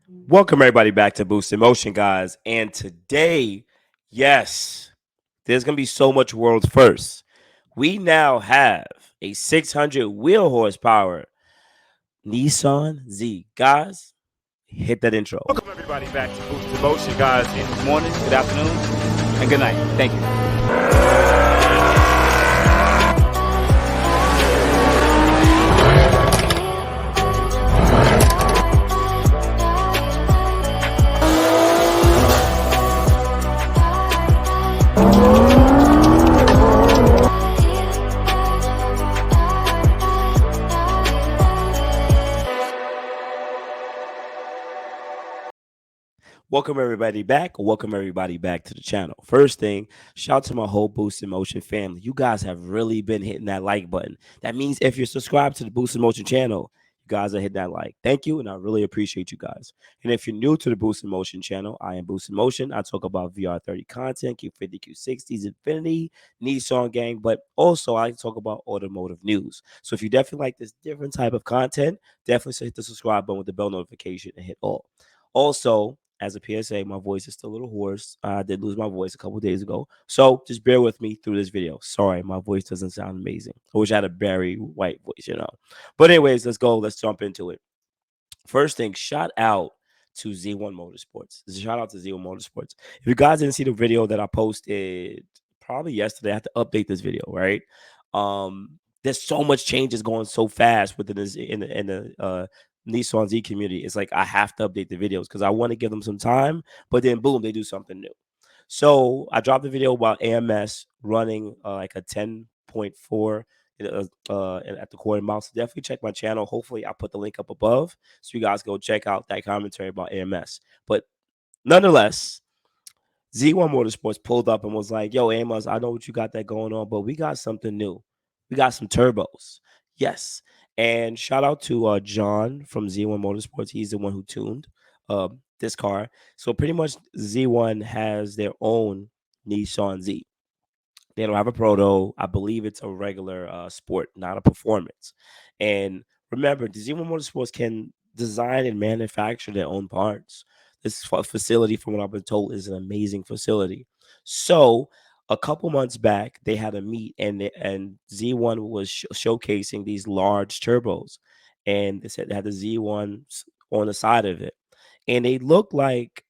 Welcome everybody back to Boost in Motion, guys. And today, yes, there's gonna be so much world's first. We now have a 600 wheel horsepower Nissan Z. Guys, hit that intro. Welcome everybody back to Boost Emotion, guys. And good morning, good afternoon, and good night. Thank you. Welcome everybody back. Welcome everybody back to the channel. First thing, shout out to my whole Boost in Motion family. You guys have really been hitting that like button. That means if you're subscribed to the Boost in Motion channel, you guys are hitting that like. Thank you, and I really appreciate you guys. And if you're new to the Boost in Motion channel, I am Boost in Motion. I talk about VR30 content, Q50, Q60s, Infinity, Nissan gang, but also I talk about automotive news. So if you definitely like this different type of content, definitely hit the subscribe button with the bell notification and hit all. Also, as a PSA, my voice is still a little hoarse. I did lose my voice a couple days ago. So just bear with me through this video. Sorry, my voice doesn't sound amazing. I wish I had a Barry White voice. But anyways, let's go. Let's jump into it. First thing, shout out to Z1 Motorsports. Shout out to Z1 Motorsports. If you guys didn't see the video that I posted probably yesterday, I have to update this video, right? There's so much changes going so fast within this in the Nissan Z community. It's like I have to update the videos because I want to give them some time, but then boom, they do something new. So I dropped a video about AMS running like a 10.4 at the quarter mile. So definitely check my channel. Hopefully, I'll put the link up above so you guys go check out that commentary about AMS. But nonetheless, Z1 Motorsports pulled up and was like, "Yo, Amos, I know what you got that going on, but we got something new. We got some turbos." Yes. And shout out to John from Z1 Motorsports. He's the one who tuned this car. So pretty much Z1 has their own Nissan Z. They don't have a proto. I believe it's a regular sport, not a performance. And remember, the Z1 Motorsports can design and manufacture their own parts. This facility, from what I've been told, is an amazing facility. So a couple months back, they had a meet, and Z1 was showcasing these large turbos, and they said they had the Z1 on the side of it, and they look like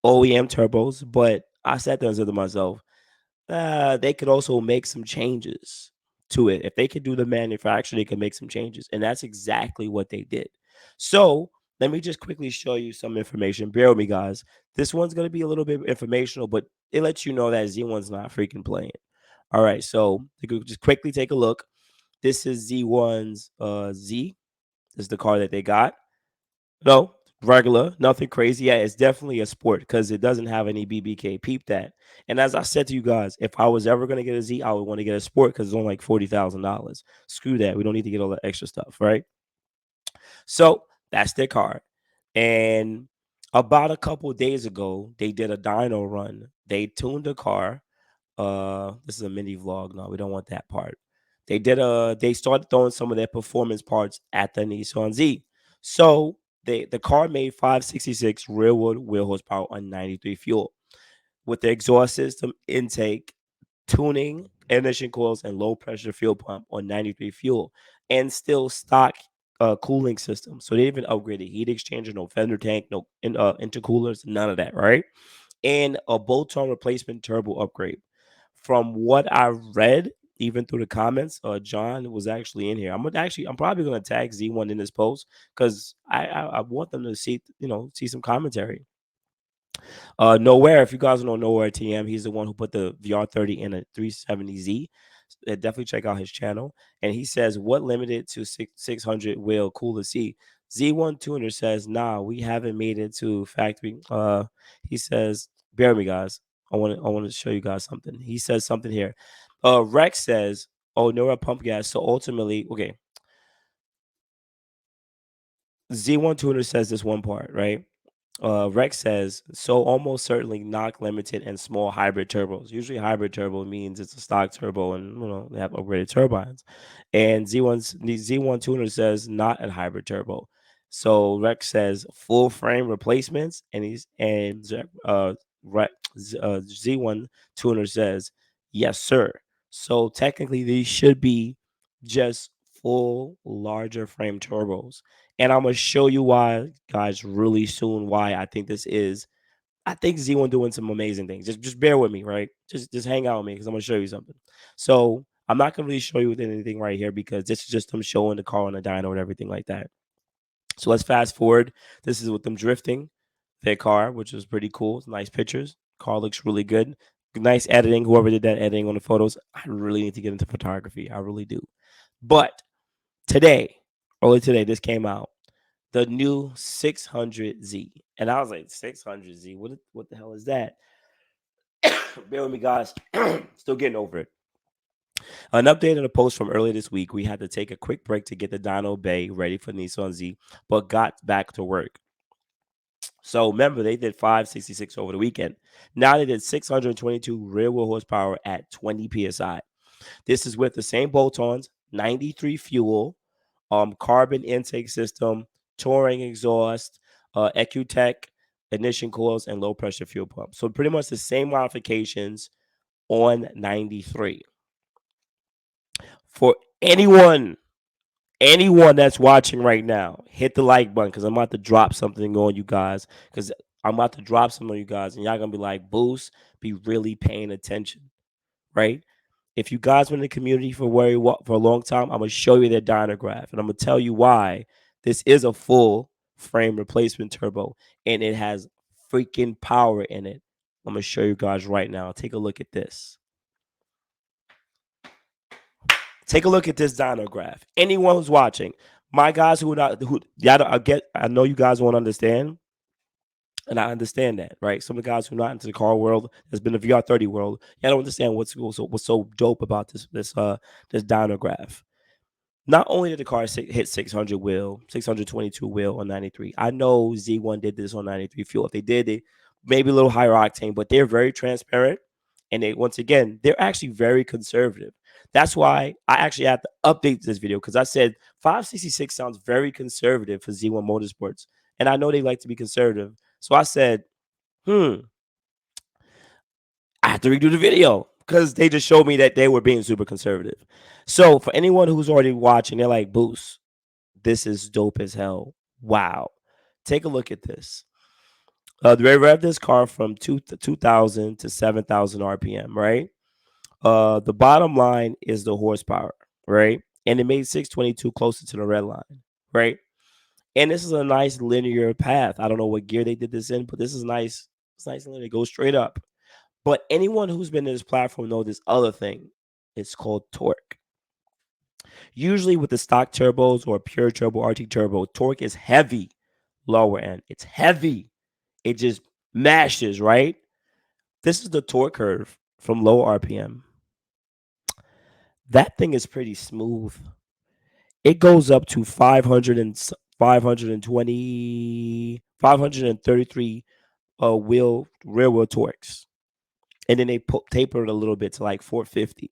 OEM turbos. But I sat there and said to myself, they could also make some changes to it. If they could do the manufacture, they could make some changes. And that's exactly what they did. So let me just quickly show you some information. Bear with me, guys. This one's going to be a little bit informational, but it lets you know that Z1's not freaking playing. All right. So you could just quickly take a look. This is Z1's Z. This is the car that they got. No, regular, nothing crazy. Yeah, it's definitely a sport because it doesn't have any BBK. Peep that. And as I said to you guys, if I was ever gonna get a Z, I would want to get a sport because it's only like $40,000. Screw that. We don't need to get all that extra stuff, right? So that's their car. And about a couple of days ago, they did a dyno run. They tuned the car. This is a mini vlog. No, we don't want that part. They started throwing some of their performance parts at the Nissan Z. So the car made 566 rearward wheel horsepower on 93 fuel with the exhaust system, intake, tuning, ignition coils, and low pressure fuel pump on 93 fuel, and still stock cooling system. So they even upgraded heat exchanger, no fender tank, no intercoolers, none of that, right? And a bolt-on replacement turbo upgrade. From what I read, even through the comments, John was actually in here. I'm probably gonna tag Z1 in this post because I want them to see some commentary. Nowhere, if you guys know Nowhere TM, he's the one who put the VR30 in a 370Z. Definitely check out his channel. And he says, what limited to 600 will Cooler C? Z1 Tuner says, nah, we haven't made it to factory. He says, bear with me, guys. I want to show you guys something. He says something here. Rex says, oh, Nowhere pump gas. So ultimately, okay. Z1 Tuner says this one part, right? Rex says, so almost certainly knock limited and small hybrid turbos. Usually hybrid turbo means it's a stock turbo and they have upgraded turbines. And Z1 Tuner says not a hybrid turbo. So Rex says full frame replacements, and Z1 Tuner says yes, sir. So technically, these should be just full larger frame turbos, and I'm gonna show you why, guys, really soon. Why I think this is. I think Z1 doing some amazing things. Just bear with me, right? Just hang out with me because I'm gonna show you something. So I'm not gonna really show you anything right here because this is just them showing the car on the dyno and everything like that. So let's fast forward. This is with them drifting their car, which was pretty cool. Nice pictures. Car looks really good. Nice editing. Whoever did that editing on the photos, I really need to get into photography. I really do. But today, early today, this came out. The new 600Z. And I was like, 600Z? What the hell is that? Bear with me, guys. Still getting over it. An update on a post from earlier this week. We had to take a quick break to get the dyno bay ready for Nissan Z, but got back to work. So remember, they did 566 over the weekend. Now they did 622 rear wheel horsepower at 20 psi. This is with the same bolt-ons, 93 fuel, carbon intake system, touring exhaust, EcuTech ignition coils, and low pressure fuel pump. So pretty much the same modifications on 93. For anyone that's watching right now, hit the like button because I'm about to drop something on you guys. Because I'm about to drop something on you guys, and y'all gonna be like, "Boost, be really paying attention, right?" If you guys been in the community for a long time, I'm gonna show you their dynograph, and I'm gonna tell you why this is a full frame replacement turbo, and it has freaking power in it. I'm gonna show you guys right now. Take a look at this. Take a look at this dynograph. Anyone who's watching, my guys who are not who y'all I know you guys won't understand, and I understand that, right? Some of the guys who are not into the car world, that's been the VR30 world, y'all don't understand what's so dope about this dynograph. Not only did the car hit 600 wheel, 622 wheel on 93. I know Z1 did this on 93 fuel. If they did, they maybe a little higher octane, but they're very transparent. And they, once again, they're actually very conservative. That's why I actually had to update this video because I said 566 sounds very conservative for Z1 Motorsports. And I know they like to be conservative. So I said, I have to redo the video because they just showed me that they were being super conservative. So for anyone who's already watching, they're like, Boost, this is dope as hell. Wow. Take a look at this. They rev this car from 2,000 to 7,000 RPM, right? The bottom line is the horsepower, right? And it made 622 closer to the red line, right? And this is a nice linear path. I don't know what gear they did this in, but this is nice. It's nice and linear. It goes straight up. But anyone who's been in this platform knows this other thing. It's called torque. Usually with the stock turbos or pure turbo, RT turbo, torque is heavy, lower end. It's heavy. It just mashes, right? This is the torque curve from low RPM. That thing is pretty smooth. It goes up to 500 and 520, 533 rear wheel torques. And then they taper it a little bit to like 450.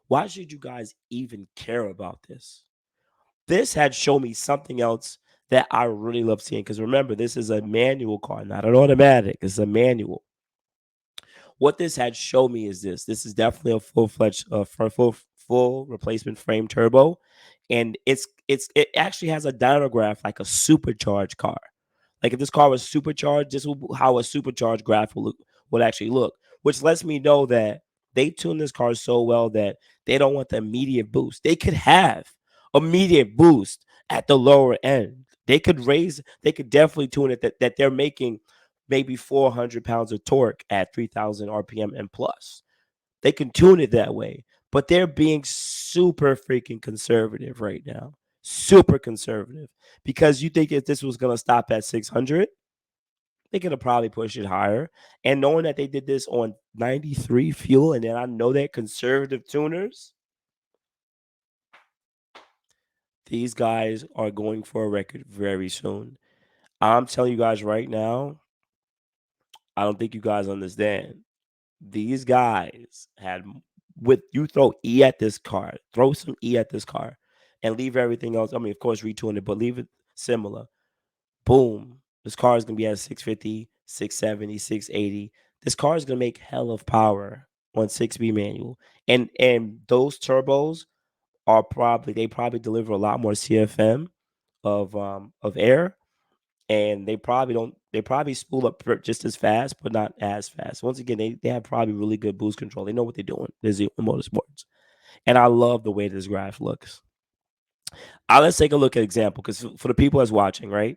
Why should you guys even care about this? This had shown me something else that I really love seeing. Because remember, this is a manual car, not an automatic. It's a manual. What this had shown me is this. This is definitely a full-fledged, full replacement frame turbo, and it actually has a dynograph like a supercharged car. Like if this car was supercharged, this will how a supercharged graph would actually look, which lets me know that they tuned this car so well that they don't want the immediate boost. They could have immediate boost at the lower end. They could definitely tune it that they're making maybe 400 pounds of torque at 3,000 RPM and plus. They can tune it that way, but they're being super freaking conservative right now. Super conservative because you think if this was going to stop at 600, they're going to probably push it higher. And knowing that they did this on 93 fuel, and then I know that conservative tuners, these guys are going for a record very soon. I'm telling you guys right now, I don't think you guys understand. These guys had with you throw E at this car, throw some E at this car, and leave everything else. I mean, of course, retune it, but leave it similar. boom, this car is gonna be at 650, 670, 680. This car is gonna make hell of power on 6 speed manual. And those turbos are probably they probably deliver a lot more CFM of air, and they probably spool up just as fast, but not as fast. Once again, they have probably really good boost control. They know what they're doing. There's Motorsports. And I love the way this graph looks. Let's take a look at example because for the people that's watching, right?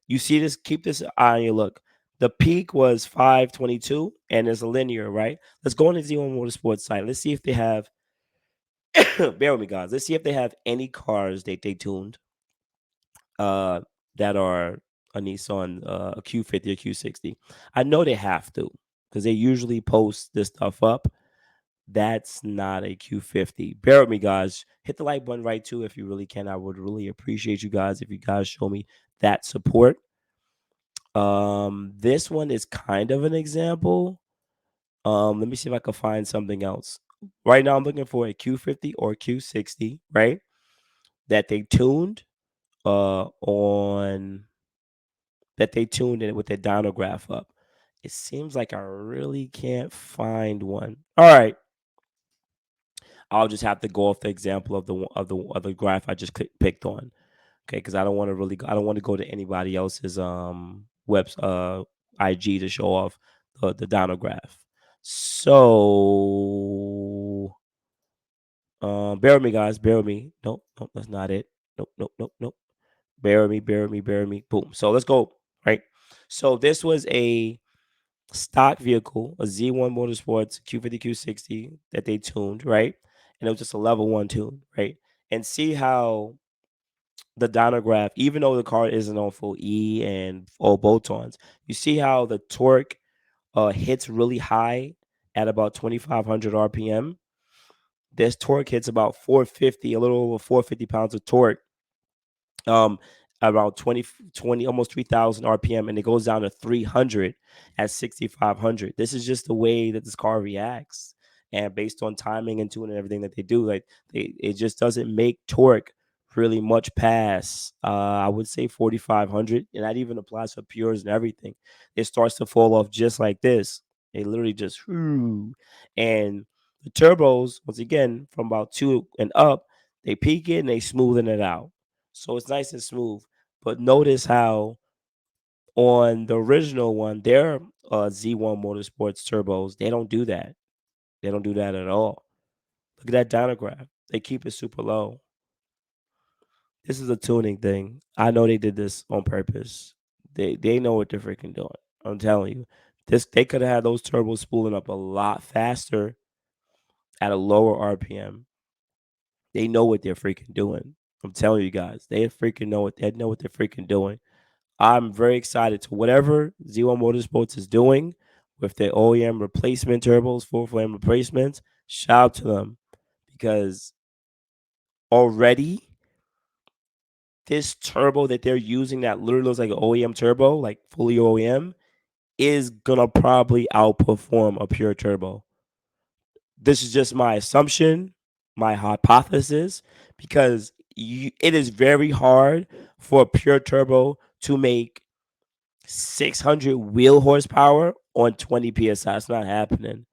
You see this, keep this eye on your look. The peak was 522 and there's a linear, right? Let's go on the Z1 Motorsports site. Let's see if they have, bear with me, guys. Let's see if they have any cars they tuned uh, that are a Nissan, a Q50 or Q60. I know they have to because they usually post this stuff up. That's not a Q50. Bear with me, guys. Hit the like button right too if you really can. I would really appreciate you guys if you guys show me that support. This one is kind of an example. Let me see if I can find something else. Right now, I'm looking for a Q50 or Q60, right? That they tuned on that they tuned in with their dyno graph up. It seems like I really can't find one. All right, I'll just have to go off the example of the graph I just picked on. Okay, because I don't want to I don't want to go to anybody else's IG to show off the dyno graph. So bear with me, guys. Bear with me. Nope, nope, that's not it. Nope, nope, nope, nope. Bear with me, bear with me, bear with me. Boom. So let's go. Right. So this was a stock vehicle, a Z1 Motorsports Q50 Q60 that they tuned, right? And it was just a level one tune, right? And see how the dynograph, even though the car isn't on full E and all bolt-ons, you see how the torque hits really high at about 2,500 RPM. This torque hits about 450, a little over 450 pounds of torque, um around 20 almost 3,000 rpm, and it goes down to 300 at 6,500. This is just the way that this car reacts, and based on timing and tuning and everything that they do, like it just doesn't make torque really much past I would say 4,500, and that even applies for pures and everything. It starts to fall off just like this. It literally just and the turbos, once again, from about 2 and up, they peak it and they smoothen it out, so it's nice and smooth. But notice how on the original one, their Z1 Motorsports turbos, they don't do that. They don't do that at all. Look at that dynograph. They keep it super low. This is a tuning thing. I know they did this on purpose. They know what they're freaking doing. I'm telling you. This they could have had those turbos spooling up a lot faster at a lower RPM. They know what they're freaking doing. I'm telling you guys, they know what they're freaking doing. I'm very excited to whatever Z1 Motorsports is doing with their OEM replacement turbos, full flame replacements. Shout out to them because already this turbo that they're using that literally looks like an OEM turbo, like fully OEM, is gonna probably outperform a pure turbo. This is just my assumption, my hypothesis, because it is very hard for a pure turbo to make 600 wheel horsepower on 20 psi. It's not happening.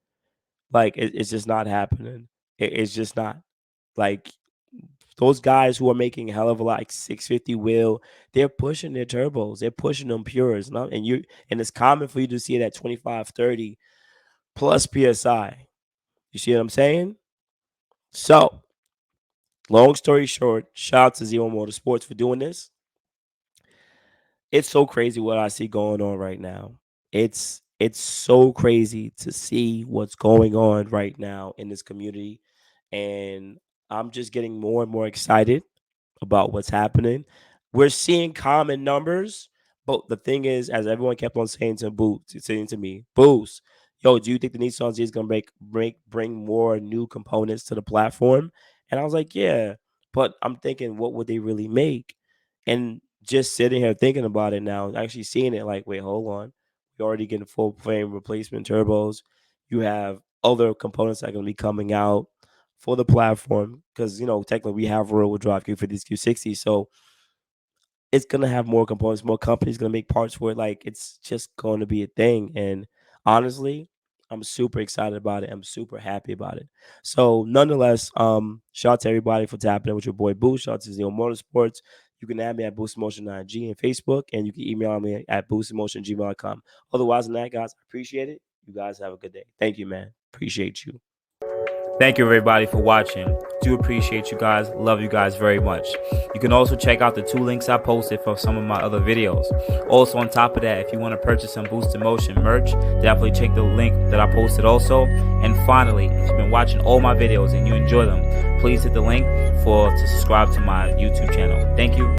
Like it's just not happening. It's just not. Like those guys who are making a hell of a lot, like 650 wheel, they're pushing their turbos. They're pushing them pures, and it's common for you to see it at 25, 30 plus psi. You see what I'm saying? So, long story short, shout out to Zero Motorsports for doing this. It's so crazy what I see going on right now. It's so crazy to see what's going on right now in this community, and I'm just getting more and more excited about what's happening. We're seeing common numbers, but the thing is, as everyone kept on saying to me, Boost, yo, do you think the Nissan Z is gonna bring more new components to the platform? And I was like, yeah, but I'm thinking, what would they really make? And just sitting here thinking about it now, actually seeing it, like, wait, hold on, you're already getting full frame replacement turbos. You have other components that are gonna be coming out for the platform because technically we have rear wheel drive Q50s, Q60s. So it's gonna have more components, more companies gonna make parts for it. Like it's just going to be a thing. And honestly, I'm super excited about it. I'm super happy about it. So nonetheless, shout out to everybody for tapping in with your boy Boost. Shout out to Zero Motorsports. You can add me at BoostInMotion9G and Facebook, and you can email me at boostinmotion@gmail.com. Otherwise than that, guys, I appreciate it. You guys have a good day. Thank you, man. Appreciate you. Thank you, everybody, for watching. Do appreciate you guys. Love you guys very much. You can also check out the 2 links I posted for some of my other videos. Also, on top of that, if you want to purchase some Boost in Motion merch, definitely check the link that I posted also. And finally, if you've been watching all my videos and you enjoy them, please hit the link to subscribe to my YouTube channel. Thank you.